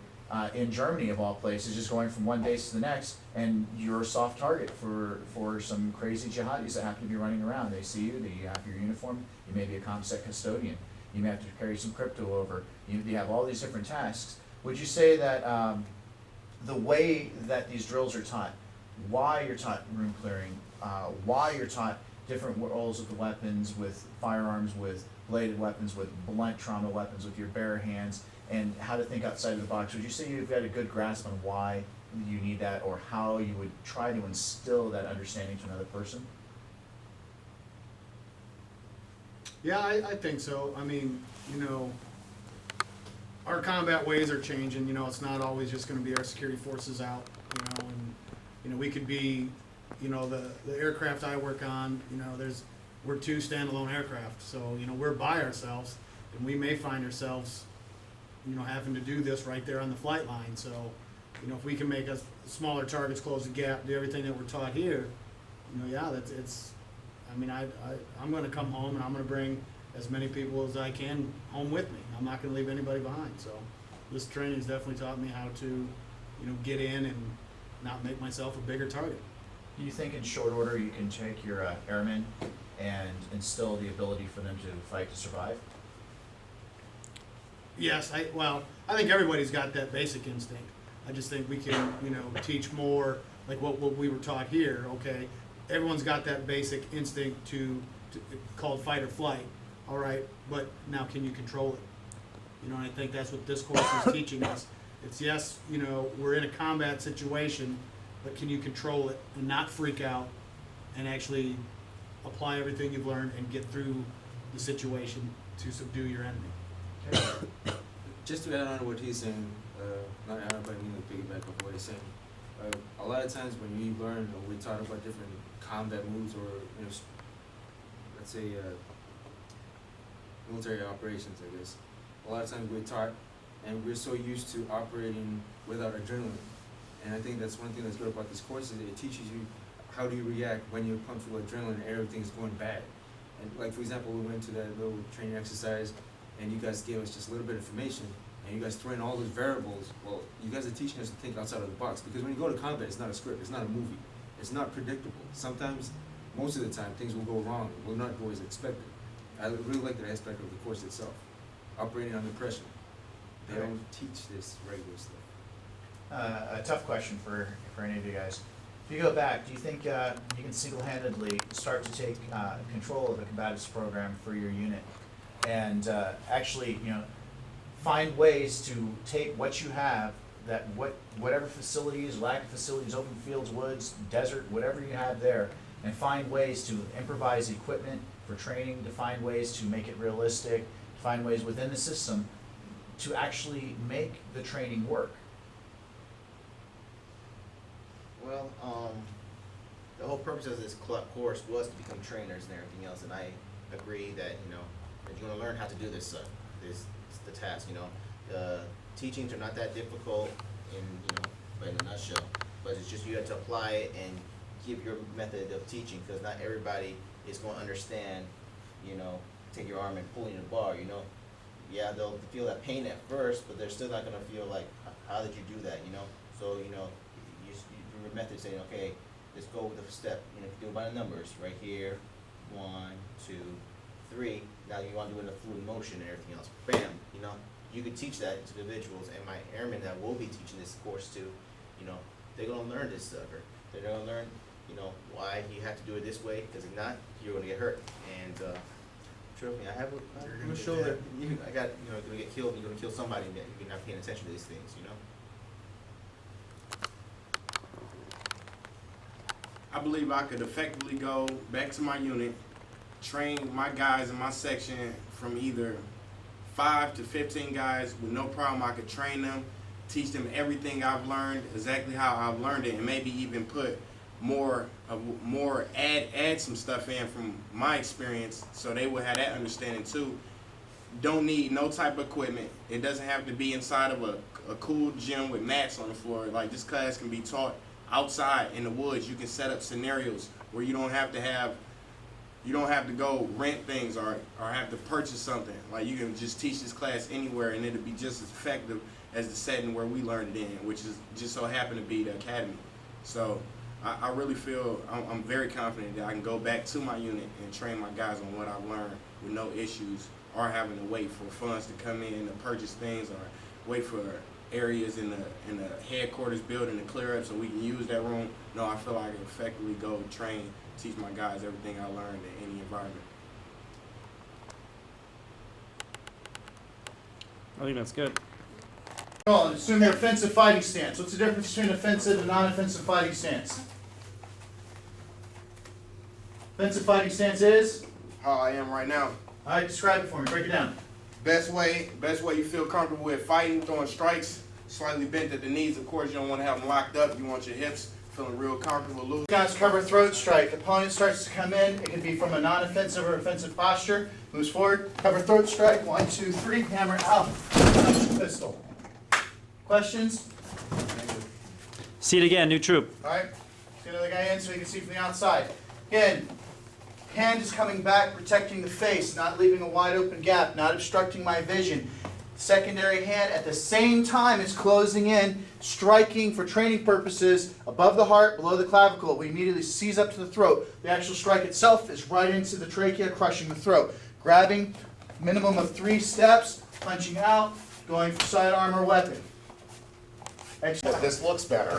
in Germany, of all places, just going from one base to the next, and you're a soft target for some crazy jihadis that happen to be running around. They see you, you have your uniform, you may be a ComSec custodian, you may have to carry some crypto over, you have all these different tasks. Would you say that the way that these drills are taught, why you're taught room clearing, why you're taught different roles of the weapons, with firearms, with bladed weapons, with blunt trauma weapons, with your bare hands, and how to think outside of the box, would you say you've got a good grasp on why you need that, or how you would try to instill that understanding to another person? Yeah, I think so. I mean, our combat ways are changing. It's not always just going to be our security forces out, and we could be, the aircraft I work on, we're 2 standalone aircraft, so we're by ourselves, and we may find ourselves having to do this right there on the flight line. So if we can make us smaller targets, close the gap, do everything that we're taught here, I'm going to come home, and I'm going to bring as many people as I can home with me. I'm not going to leave anybody behind. So this training has definitely taught me how to get in and not make myself a bigger target. Do you think in short order you can take your airmen and instill the ability for them to fight to survive? Yes, I think everybody's got that basic instinct. I just think we can, teach more, like what we were taught here, okay? Everyone's got that basic instinct to called fight or flight, all right? But now can you control it? And I think that's what this course is teaching us. It's yes, we're in a combat situation, but can you control it and not freak out and actually apply everything you've learned and get through the situation to subdue your enemy? Just to add on to what he's saying, not add on, but I mean to piggyback off what he's saying. A lot of times when we learn or we talk about different combat moves or let's say military operations, I guess. A lot of times we're taught, and we're so used to operating without adrenaline. And I think that's one thing that's good about this course is it teaches you how do you react when you're pumped full of adrenaline and everything's going bad. And like for example, we went to that little training exercise, and you guys gave us just a little bit of information, and you guys throw in all those variables. Well, you guys are teaching us to think outside of the box, because when you go to combat, it's not a script, it's not a movie, it's not predictable. Sometimes, most of the time, things will go wrong, will not go as expected. I really like that aspect of the course itself, operating under pressure. They don't teach this regular stuff. A tough question for any of you guys. If you go back, do you think you can single-handedly start to take control of the combatives program for your unit and actually, find ways to take what you have, whatever facilities, lack of facilities, open fields, woods, desert, whatever you have there, and find ways to improvise equipment for training, to find ways to make it realistic, to find ways within the system to actually make the training work? Well, the whole purpose of this course was to become trainers and everything else, and I agree that, if you want to learn how to do this, this is the task, The teachings are not that difficult in a nutshell, but it's just you have to apply it and give your method of teaching, because not everybody is going to understand, take your arm and pulling the bar, Yeah, they'll feel that pain at first, but they're still not going to feel like, how did you do that, So, your method saying, okay, let's go with the step, if you do it by the numbers, right here, 1, 2, 3, now you want to do it in a fluid motion and everything else, bam, you could teach that to individuals, and my airmen that will be teaching this course to, they're going to learn this sucker. They're going to learn, why you have to do it this way, because if not, you're going to get hurt. And trust me, I'm going to show that you're going to get killed, you're going to kill somebody, and you're not paying attention to these things, I believe I could effectively go back to my unit, train my guys in my section from either 5 to 15 guys with no problem. I could train them, teach them everything I've learned, exactly how I've learned it, and maybe even put add some stuff in from my experience, so they would have that understanding too. Don't need no type of equipment. It doesn't have to be inside of a cool gym with mats on the floor. Like, this class can be taught outside in the woods. You can set up scenarios where you don't have to go rent things or have to purchase something. Like, you can just teach this class anywhere, and it'll be just as effective as the setting where we learned it in, which is just so happened to be the academy. So I really feel I'm very confident that I can go back to my unit and train my guys on what I've learned with no issues, or having to wait for funds to come in to purchase things, or wait for areas in the headquarters building to clear up so we can use that room. No, I feel like I can effectively go and train, teach my guys everything I learned in any environment. I think that's good. Well, assume your offensive fighting stance. What's the difference between offensive and non-offensive fighting stance? Offensive fighting stance is? How I am right now. All right, describe it for me. Break it down. Best way you feel comfortable with fighting, throwing strikes, slightly bent at the knees. Of course, you don't want to have them locked up. You want your hips feeling real comfortable, loose. Guys, cover throat strike. Opponent starts to come in. It can be from a non-offensive or offensive posture. Moves forward. Cover throat strike. 1, 2, 3. Hammer out. Pistol. Questions? See it again, new troop. All right. Get the other guy in so you can see from the outside. Again, hand is coming back, protecting the face, not leaving a wide open gap, not obstructing my vision. secondary hand at the same time it's closing in, striking for training purposes above the heart, below the clavicle. We immediately seize up to the throat. The actual strike itself is right into the trachea, crushing the throat. Grabbing, minimum of 3 steps, punching out, going for sidearm or weapon. Excellent. This looks better.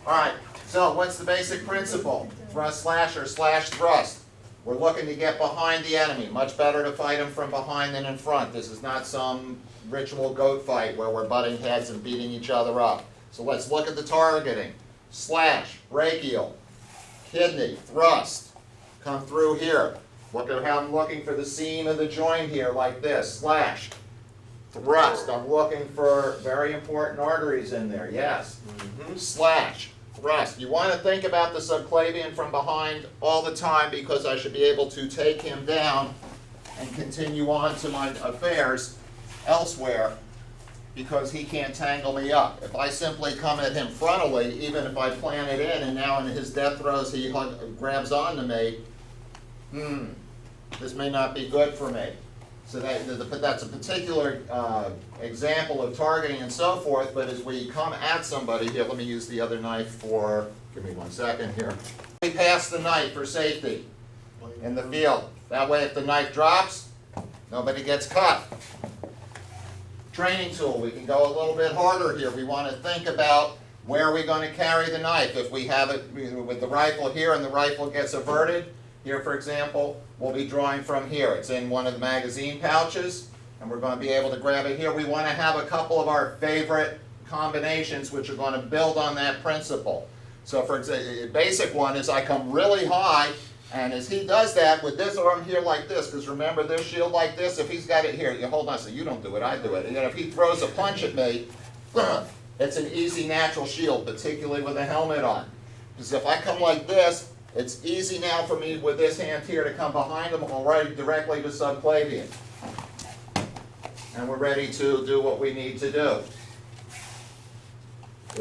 All right, so what's the basic principle? Thrust slash or slash thrust. We're looking to get behind the enemy. Much better to fight him from behind than in front. This is not some ritual goat fight where we're butting heads and beating each other up. So let's look at the targeting. Slash, brachial, kidney, thrust. Come through here. Look at how I'm looking for the seam of the joint here like this. Slash. Thrust. I'm looking for very important arteries in there. Yes. Slash. Thrust. You want to think about the subclavian from behind all the time because I should be able to take him down and continue on to my affairs elsewhere because he can't tangle me up. If I simply come at him frontally, even if I plan it in and now in his death throes he grabs onto me, this may not be good for me. So that's a particular example of targeting and so forth, but as we come at somebody, here, let me use the other knife for, give me 1 second here. We pass the knife for safety in the field. That way if the knife drops, nobody gets cut. Training tool, we can go a little bit harder here. We want to think about where are we going to carry the knife. If we have it with the rifle here and the rifle gets averted, here for example, we'll be drawing from here. It's in one of the magazine pouches, and we're going to be able to grab it here. We want to have a couple of our favorite combinations which are going to build on that principle. So for example, a basic one is I come really high, and as he does that with this arm here like this, because remember this shield like this, if he's got it here, you hold on, so you don't do it, I do it. And then if he throws a punch at me, it's an easy natural shield, particularly with a helmet on. Because if I come like this, it's easy now for me with this hand here to come behind him already directly to subclavian. And we're ready to do what we need to do.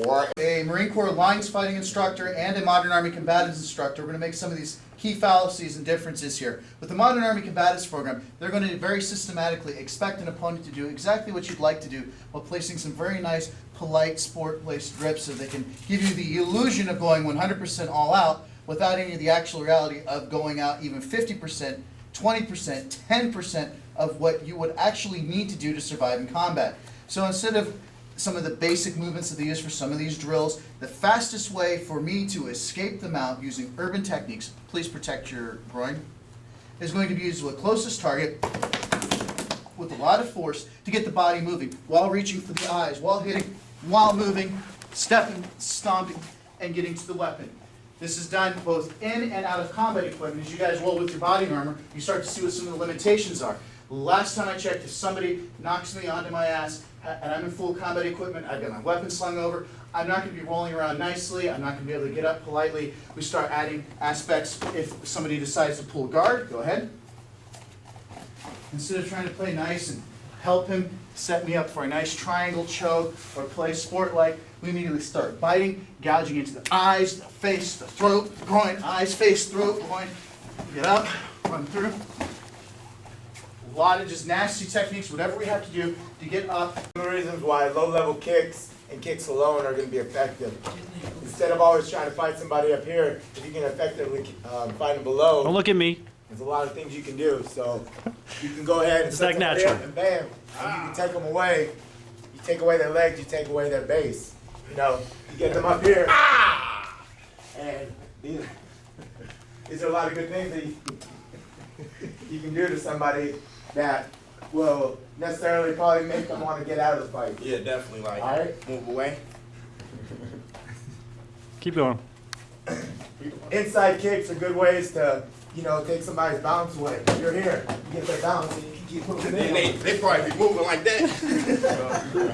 Or A Marine Corps lines fighting instructor and a Modern Army Combatives instructor, we're going to make some of these key fallacies and differences here. With the Modern Army Combatives program, they're going to very systematically expect an opponent to do exactly what you'd like to do while placing some very nice, polite, sport-placed grips so they can give you the illusion of going 100% all out without any of the actual reality of going out even 50%, 20%, 10% of what you would actually need to do to survive in combat. So instead of some of the basic movements that they use for some of these drills, the fastest way for me to escape them out using urban techniques, please protect your groin, is going to be used with closest target with a lot of force to get the body moving while reaching for the eyes, while hitting, while moving, stepping, stomping, and getting to the weapon. This is done both in and out of combat equipment. As you guys roll with your body armor, you start to see what some of the limitations are. Last time I checked, if somebody knocks me onto my ass and I'm in full combat equipment, I've got my weapon slung over, I'm not going to be rolling around nicely, I'm not going to be able to get up politely. We start adding aspects. If somebody decides to pull guard, go ahead. Instead of trying to play nice and help him set me up for a nice triangle choke or play sport-like, we immediately start biting, gouging into the eyes, the face, the throat, the groin, eyes, face, throat, groin. Get up, run through. A lot of just nasty techniques, whatever we have to do to get up. One of the reasons why low-level kicks and kicks alone are going to be effective. Instead of always trying to fight somebody up here, if you can effectively fight them below, Don't look at me. there's a lot of things you can do. So you can go ahead and It's set like somebody natural. up and bam, and you can take them away. You take away their legs, you take away their base. You know, you get them up here, and these are a lot of good things that you can do to somebody that will necessarily probably make them want to get out of the fight. Yeah, definitely. Like, All right. move away. Keep going. Inside kicks are good ways to, you know, take somebody's balance away. If you're here, you get their balance and you can keep moving And in. they probably be moving like that.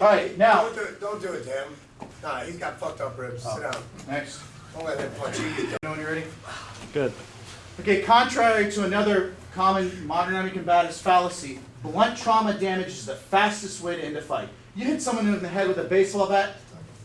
All right, now, Don't do it, Tim. Nah, he's got fucked up ribs. Sit down. next. Don't let him punch you. You know when you're ready? Good. Okay, contrary to another common Modern Army Combatives fallacy, blunt trauma damage is the fastest way to end a fight. You hit someone in the head with a baseball bat,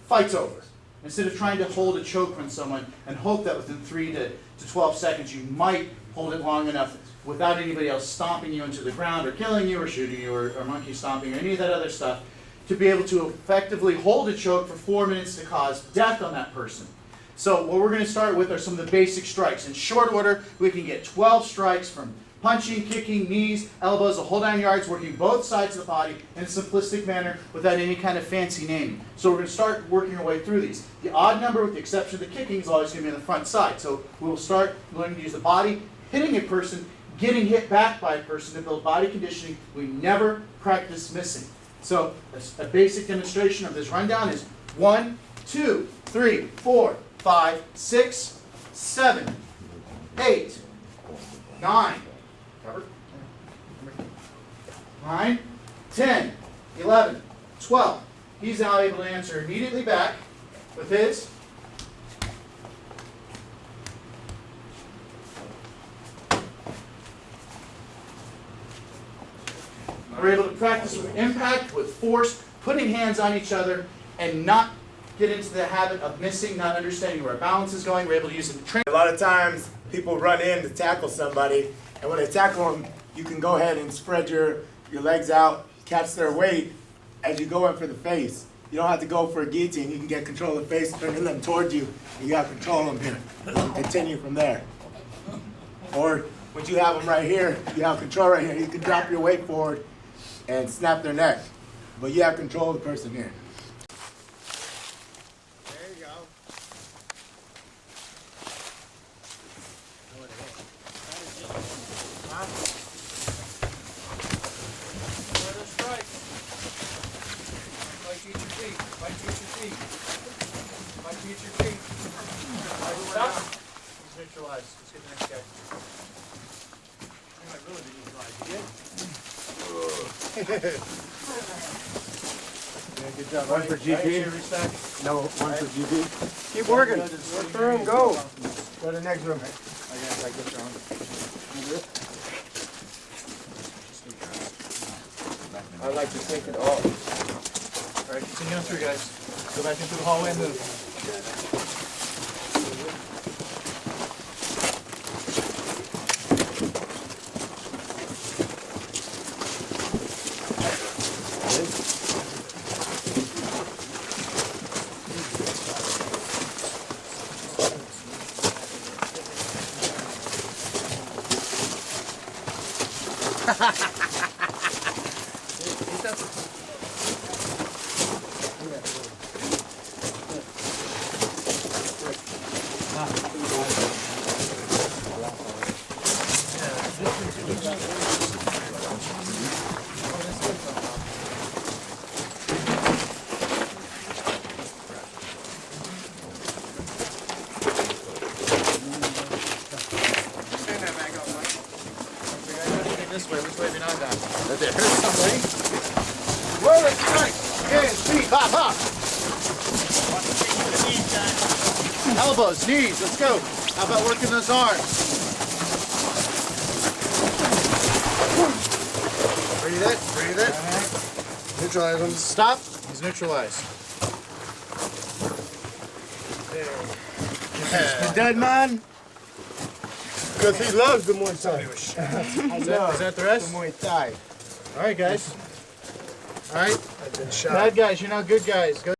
fight's over. Instead of trying to hold a choke on someone and hope that within 3 to 12 seconds you might hold it long enough without anybody else stomping you into the ground or killing you or shooting you or monkey stomping or any of that other stuff, to be able to effectively hold a choke for 4 minutes to cause death on that person. So what we're going to start with are some of the basic strikes. In short order, we can get 12 strikes from punching, kicking, knees, elbows, the whole 9 yards, working both sides of the body in a simplistic manner without any kind of fancy naming. So we're going to start working our way through these. The odd number, with the exception of the kicking, is always going to be on the front side. So we will start learning to use the body, hitting a person, getting hit back by a person to build body conditioning. We never practice missing. So a basic demonstration of this rundown is 1, 2, 3, 4, 5, 6, 7, 8, 9, cover, 9, 10, 11, 12. He's now able to answer immediately back with his. We're able to practice with impact, with force, putting hands on each other, and not get into the habit of missing, not understanding where our balance is going. We're able to use it to train. A lot of times people run in to tackle somebody, and when they tackle them, you can go ahead and spread your legs out, catch their weight as you go in for the face. You don't have to go for a guillotine. You can get control of the face, turning them towards you, and you got control of them here. And continue from there. Or when you have them right here, you have control right here. You can drop your weight forward and snap their neck. But you have control of the person here. There you go. He's neutralized. Let's get the next guy. I really didn't neutralize. You did? Yeah, good job. One for GP? Restock. No, one for GP. Keep working. Work through and go. Go to the next room. I guess I get your own. I'd like to take it off. All right, continue on through, guys. Go back into the hallway and move. This way, which way behind that? Right there. Here's somebody. Whoa, that's nice. Hands, feet, hop, hop. Elbows, knees, let's go. How about working those arms? Breathe it, breathe it. Neutralize him. Stop. He's neutralized. The dead man? Because he loves the Muay Thai. Is that the rest? The Muay Thai. All right, guys. All right. Bad guys, you're not good guys. Go